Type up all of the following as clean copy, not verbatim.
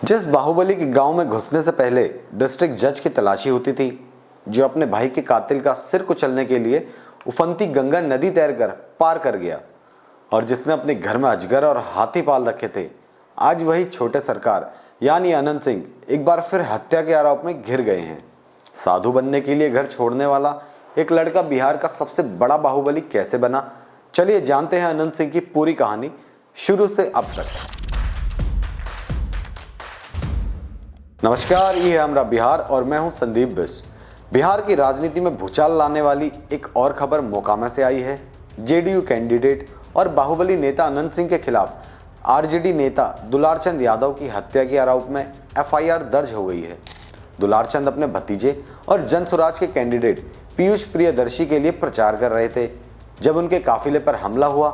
जिस बाहुबली के गांव में घुसने से पहले डिस्ट्रिक्ट जज की तलाशी होती थी, जो अपने भाई के कातिल का सिर कुचलने के लिए उफनती गंगा नदी तैरकर पार कर गया और जिसने अपने घर में अजगर और हाथी पाल रखे थे, आज वही छोटे सरकार यानी अनंत सिंह एक बार फिर हत्या के आरोप में घिर गए हैं। साधु बनने के लिए घर छोड़ने वाला एक लड़का बिहार का सबसे बड़ा बाहुबली कैसे बना, चलिए जानते हैं अनंत सिंह की पूरी कहानी शुरू से अब तक। नमस्कार, ये है हमारा बिहार और मैं हूं संदीप बिष्ट। बिहार की राजनीति में भूचाल लाने वाली एक और खबर मोकामा से आई है। जेडीयू कैंडिडेट और बाहुबली नेता अनंत सिंह के खिलाफ आरजेडी नेता दुलारचंद यादव की हत्या के आरोप में एफआईआर दर्ज हो गई है। दुलारचंद अपने भतीजे और जन स्वराज के कैंडिडेट पीयूष प्रियदर्शी के लिए प्रचार कर रहे थे जब उनके काफिले पर हमला हुआ,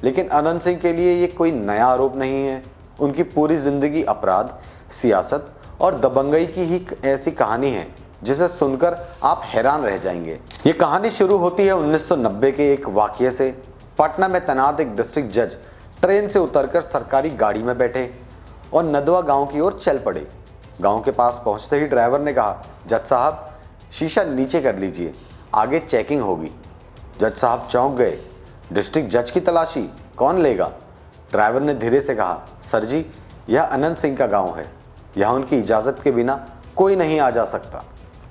लेकिन अनंत सिंह के लिए ये कोई नया आरोप नहीं है। उनकी पूरी जिंदगी अपराध, सियासत और दबंगई की ही ऐसी कहानी है जिसे सुनकर आप हैरान रह जाएंगे। ये कहानी शुरू होती है 1990 के एक वाकये से। पटना में तैनात एक डिस्ट्रिक्ट जज ट्रेन से उतरकर सरकारी गाड़ी में बैठे और नदवा गांव की ओर चल पड़े। गांव के पास पहुंचते ही ड्राइवर ने कहा, जज साहब शीशा नीचे कर लीजिए, आगे चेकिंग होगी। जज साहब चौंक गए। डिस्ट्रिक्ट जज की तलाशी कौन लेगा? ड्राइवर ने धीरे से कहा, सर जी यह अनंत सिंह का गाँव है, यहाँ उनकी इजाज़त के बिना कोई नहीं आ जा सकता।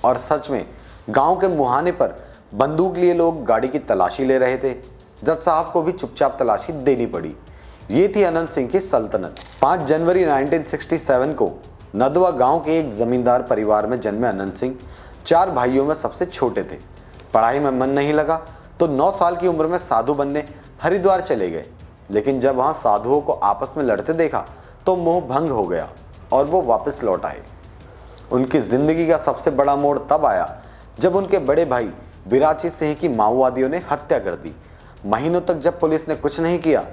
और सच में गांव के मुहाने पर बंदूक लिए लोग गाड़ी की तलाशी ले रहे थे। जज साहब को भी चुपचाप तलाशी देनी पड़ी। ये थी अनंत सिंह की सल्तनत। 5 जनवरी 1967 को नदवा गांव के एक जमींदार परिवार में जन्मे अनंत सिंह 4 भाइयों में सबसे छोटे थे। पढ़ाई में मन नहीं लगा तो 9 साल की उम्र में साधु बनने हरिद्वार चले गए, लेकिन जब वहाँ साधुओं को आपस में लड़ते देखा तो मोह भंग हो गया और वो वापस लौट आए। उनकी जिंदगी का सबसे बड़ा मोड़ तब आया जब उनके बड़े भाई बिराची सिंह की माओवादियों ने हत्या कर दी। महीनों तक जब पुलिस ने कुछ नहीं किया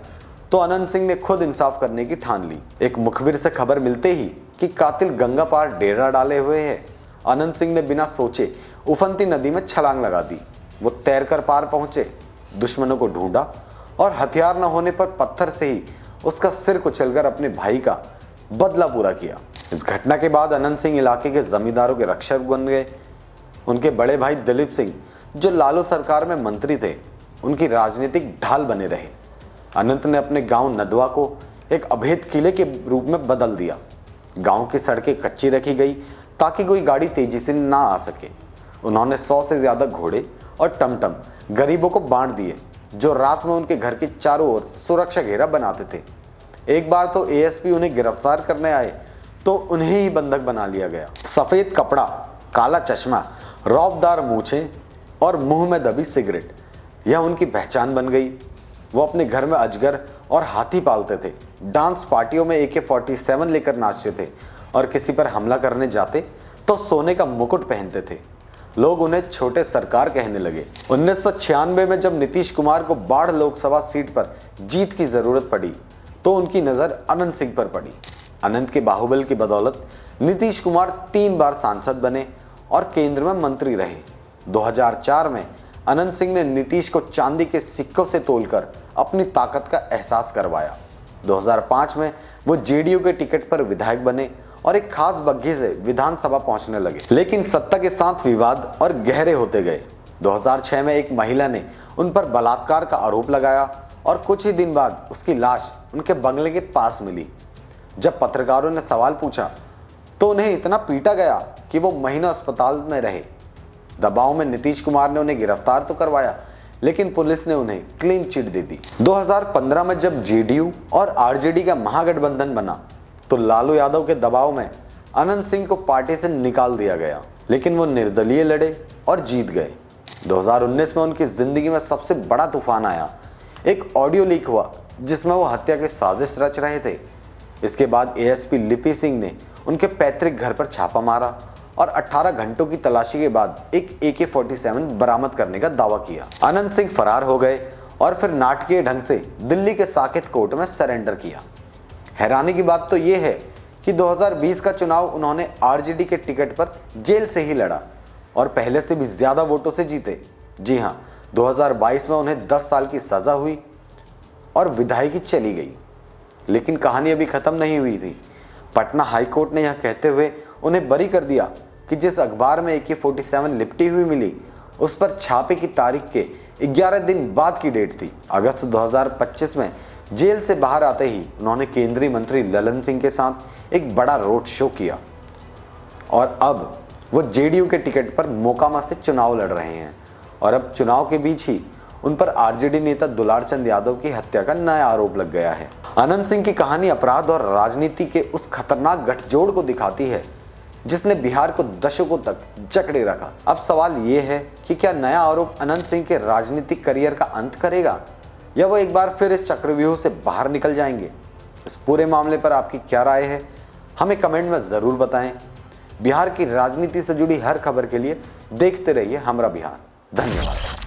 तो अनंत सिंह ने खुद इंसाफ करने की ठान ली। एक मुखबिर से खबर मिलते ही कि कातिल गंगा पार डेरा डाले हुए है, अनंत सिंह ने बिना सोचे उफनती नदी में छलांग लगा दी। वो तैरकर पार पहुंचे, दुश्मनों को ढूंढा और हथियार न होने पर पत्थर से ही उसका सिर कुचलकर अपने भाई का बदला पूरा किया। इस घटना के बाद अनंत सिंह इलाके के जमींदारों के रक्षक बन गए। उनके बड़े भाई दिलीप सिंह, जो लालू सरकार में मंत्री थे, उनकी राजनीतिक ढाल बने रहे। अनंत ने अपने गांव नदवा को एक अभेद किले के रूप में बदल दिया। गांव की सड़कें कच्ची रखी गई ताकि कोई गाड़ी तेजी से ना आ सके। उन्होंने 100 से ज्यादा घोड़े और टमटम गरीबों को बांट दिए, जो रात में उनके घर के चारों ओर सुरक्षा घेरा बनाते थे। एक बार तो एएसपी उन्हें गिरफ्तार करने आए तो उन्हें ही बंधक बना लिया गया। सफेद कपड़ा, काला चश्मा, रौबदार मूछें और मुंह में दबी सिगरेट, यह उनकी पहचान बन गई। वो अपने घर में अजगर और हाथी पालते थे, डांस पार्टियों में AK-47 लेकर नाचते थे और किसी पर हमला करने जाते तो सोने का मुकुट पहनते थे। लोग उन्हें छोटे सरकार कहने लगे। 1996 में जब नीतीश कुमार को बाढ़ लोकसभा सीट पर जीत की जरूरत पड़ी तो उनकी नजर अनंत सिंह पर पड़ी। अनंत के बाहुबल की बदौलत नीतीश कुमार 3 बार सांसद बने और केंद्र में मंत्री रहे। 2004 में अनंत सिंह ने नीतीश को चांदी के सिक्कों से तोलकर अपनी ताकत का एहसास करवाया। 2005 में वो जेडीयू के टिकट पर विधायक बने और एक खास बग्घी से विधानसभा पहुंचने लगे, लेकिन सत्ता के साथ विवाद और गहरे होते गए। 2006 में एक महिला ने उन पर बलात्कार का आरोप लगाया और कुछ ही दिन बाद उसकी लाश उनके बंगले के पास मिली। जब पत्रकारों ने सवाल पूछा तो उन्हें इतना पीटा गया कि वो महीनों अस्पताल में रहे। दबाव में नीतीश कुमार ने उन्हें गिरफ्तार तो करवाया, लेकिन पुलिस ने उन्हें क्लीन चिट दे दी। 2015 में जब जेडीयू और आरजेडी का महागठबंधन बना तो लालू यादव के दबाव में अनंत सिंह को पार्टी से निकाल दिया गया, लेकिन वो निर्दलीय लड़े और जीत गए। 2019 में उनकी जिंदगी में सबसे बड़ा तूफान आया। एक ऑडियो लीक हुआ जिसमें वो हत्या की साजिश रच रहे थे। इसके बाद एएसपी लिपि सिंह ने उनके पैतृक घर पर छापा मारा और 18 घंटों की तलाशी के बाद एक AK-47 बरामद करने का दावा किया। अनंत सिंह फरार हो गए और फिर नाटकीय ढंग से दिल्ली के साकेत कोर्ट में सरेंडर किया। हैरानी की बात तो ये है कि 2020 का चुनाव उन्होंने आरजेडी के टिकट पर जेल से ही लड़ा और पहले से भी ज्यादा वोटों से जीते। जी हाँ, 2022 में उन्हें 10 साल की सजा हुई और विधायकी चली गई। लेकिन कहानी अभी खत्म नहीं हुई थी। पटना हाईकोर्ट ने यह कहते हुए उन्हें बरी कर दिया कि जिस अखबार में AK-47 लिपटी हुई मिली उस पर छापे की तारीख के 11 दिन बाद की डेट थी। अगस्त 2025 में जेल से बाहर आते ही उन्होंने केंद्रीय मंत्री ललन सिंह के साथ एक बड़ा रोड शो किया और अब वो जेडीयू के टिकट पर मोकामा से चुनाव लड़ रहे हैं और अब चुनाव के बीच ही उन पर आरजेडी नेता दुलार चंद यादव की हत्या का नया आरोप लग गया है। अनंत सिंह की कहानी अपराध और राजनीति के उस खतरनाक गठजोड़ को दिखाती है जिसने बिहार को दशकों तक जकड़े रखा। अब सवाल ये है कि क्या नया आरोप अनंत सिंह के राजनीतिक करियर का अंत करेगा या वो एक बार फिर इस चक्रव्यूह से बाहर निकल जाएंगे। इस पूरे मामले पर आपकी क्या राय है, हमें कमेंट में ज़रूर बताएं। बिहार की राजनीति से जुड़ी हर खबर के लिए देखते रहिए हमरा बिहार। धन्यवाद।